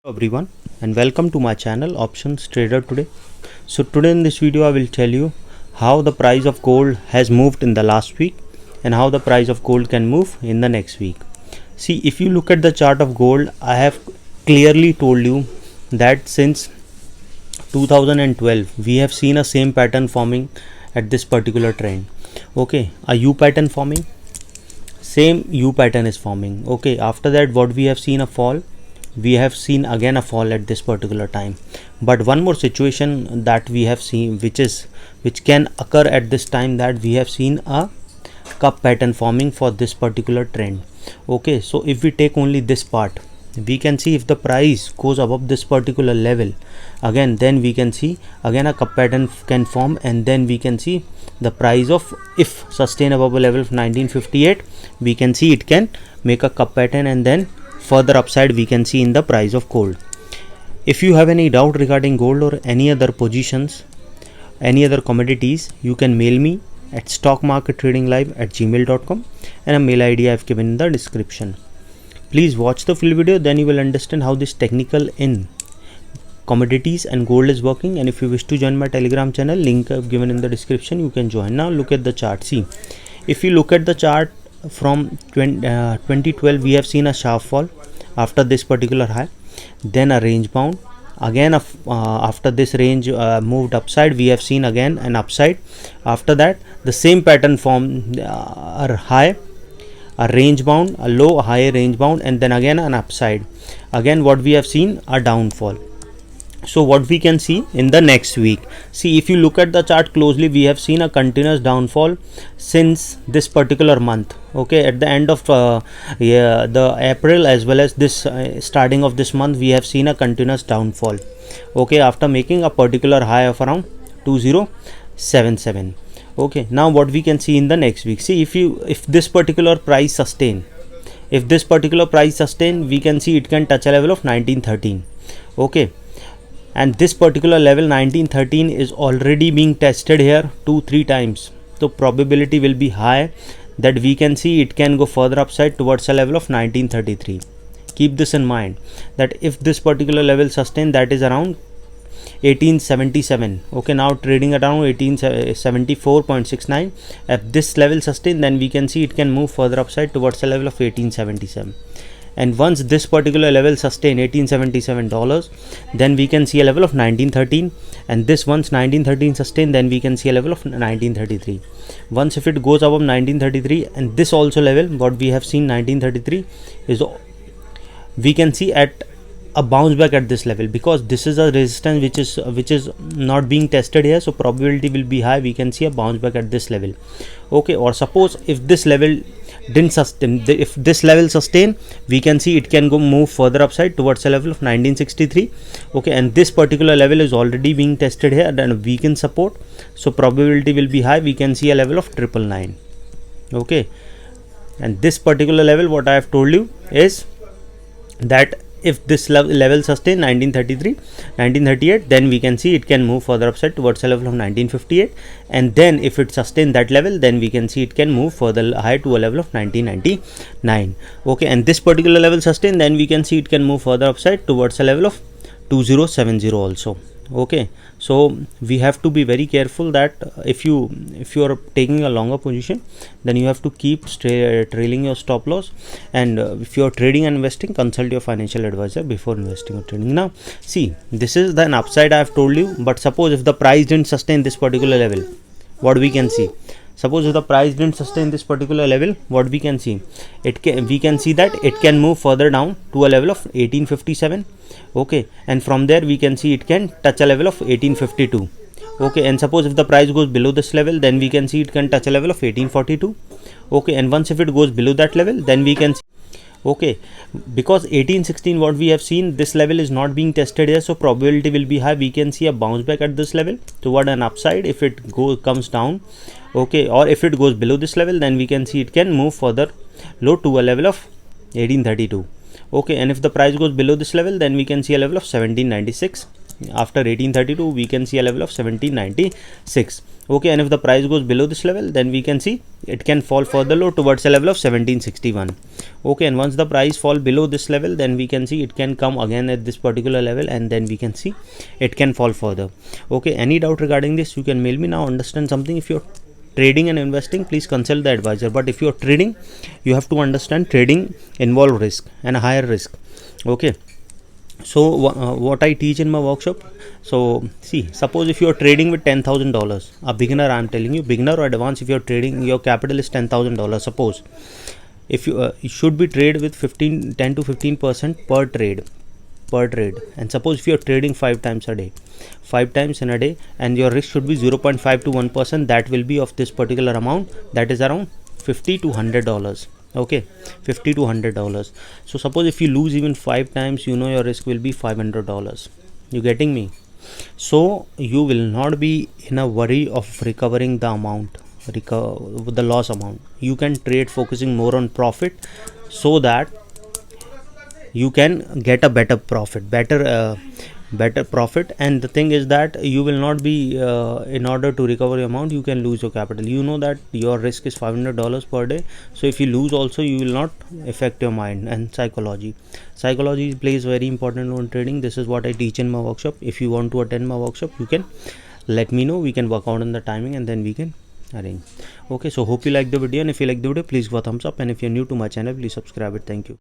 Hello everyone and welcome to my channel Options Trader Today. So today in this video I will tell you how the price of gold has moved in the last week and how the price of gold can move in the next week. See, if you look at the chart of gold, I have clearly told you that since 2012 we have seen a same pattern forming at this particular trend. Okay, a U pattern forming, same U pattern is forming. Okay, after that what we have seen a fall, we have seen again a fall at this particular time. But one more situation that we have seen which can occur at this time, that we have seen a cup pattern forming for this particular trend. Okay, so if we take only this part, we can see if the price goes above this particular level again, then we can see again a cup pattern can form, and then we can see the price of, if sustain above a level of 1958, we can see it can make a cup pattern, and then further upside we can see in the price of gold. If you have any doubt regarding gold or any other positions, any other commodities, you can mail me at stockmarkettradinglive@gmail.com, and a mail ID I have given in the description. Please watch the full video, then you will understand how this technical in commodities and gold is working. And if you wish to join my Telegram channel, link I have given in the description, you can join. Now look at the chart. See, if you look at the chart from 2012, we have seen a sharp fall after this particular high, then a range bound again. After this range moved upside, we have seen again an upside. After that the same pattern formed, a high, a range bound, a low, a high, range bound, and then again an upside. Again what we have seen, a downfall. So what we can see in the next week, see, if you look at the chart closely, we have seen a continuous downfall since this particular month. Okay, at the end of the April as well as this starting of this month, we have seen a continuous downfall. Okay, after making a particular high of around 2077. Okay, now what we can see in the next week, see, if this particular price sustain, we can see it can touch a level of 1913. Okay, and this particular level 1913 is already being tested here 2-3 times, so probability will be high that we can see it can go further upside towards a level of 1933. Keep this in mind, that if this particular level sustain, that is around 1877. Okay, now trading at around 1874.69. if this level sustain, then we can see it can move further upside towards a level of 1877. And once this particular level sustain $1877, then we can see a level of 1913, and this once 1913 sustain, then we can see a level of 1933. Once if it goes above 1933, and this also level what we have seen 1933 is, we can see at a bounce back at this level, because this is a resistance which is not being tested here, so probability will be high we can see a bounce back at this level. Okay, or suppose if this level didn't sustain, if this level sustain, we can see it can go move further upside towards a level of 1963. Okay, and this particular level is already being tested here and weakened support, so probability will be high we can see a level of 999. Okay, and this particular level what I have told you is that if this level sustain 1938, then we can see it can move further upside towards a level of 1958, and then if it sustain that level, then we can see it can move further high to a level of 1999. Okay, and this particular level sustain, then we can see it can move further upside towards a level of 2070 also. Okay, so we have to be very careful that if you are taking a longer position, then you have to keep trailing your stop loss, and if you are trading and investing, consult your financial advisor before investing or trading. Now see, this is the upside I have told you, but suppose if the price didn't sustain this particular level, what we can see, suppose if the price didn't sustain this particular level, what we can see, we can see that it can move further down to a level of 1857. Okay, and from there we can see it can touch a level of 1852. Okay, and suppose if the price goes below this level, then we can see it can touch a level of 1842. Okay, and once if it goes below that level, then we can see, okay, because 1816 what we have seen, this level is not being tested here, so probability will be high we can see a bounce back at this level toward an upside if it comes down. Okay, or if it goes below this level, then we can see it can move further low to a level of 1832. Okay, and if the price goes below this level, then we can see a level of 1796. after 1832 we can see a level of 1796. Okay, and if the price goes below this level, then we can see it can fall further low towards a level of 1761. Okay, and once the price fall below this level, then we can see it can come again at this particular level, and then we can see it can fall further. Okay, any doubt regarding this, you can mail me. Now understand something: if you're trading and investing, please consult the advisor. But if you're trading, you have to understand trading involve risk and a higher risk. Okay, so what I teach in my workshop, so see, suppose if you are trading with $10,000, a beginner, I am telling you, beginner or advanced, if you are trading, your capital is $10,000. Suppose if you should be trade with 10 to 15% per trade, and suppose if you are trading 5 times in a day, and your risk should be 0.5 to 1%, that will be of this particular amount, that is around $50 to $100. Okay, $50 to $100. So suppose if you lose even 5 times, you know your risk will be $500. You getting me? So you will not be in a worry of recovering the amount, the loss amount. You can trade focusing more on profit, so that you can get a better profit, better profit. And the thing is that you will not be in order to recover your amount, you can lose your capital. You know that your risk is $500 per day, so if you lose also, you will not affect your mind. And psychology plays very important role in trading. This is what I teach in my workshop. If you want to attend my workshop, you can let me know. We can work out on the timing, and then we can arrange. Okay, so hope you like the video, and if you like the video, please give a thumbs up, and if you're new to my channel, please subscribe it. Thank you.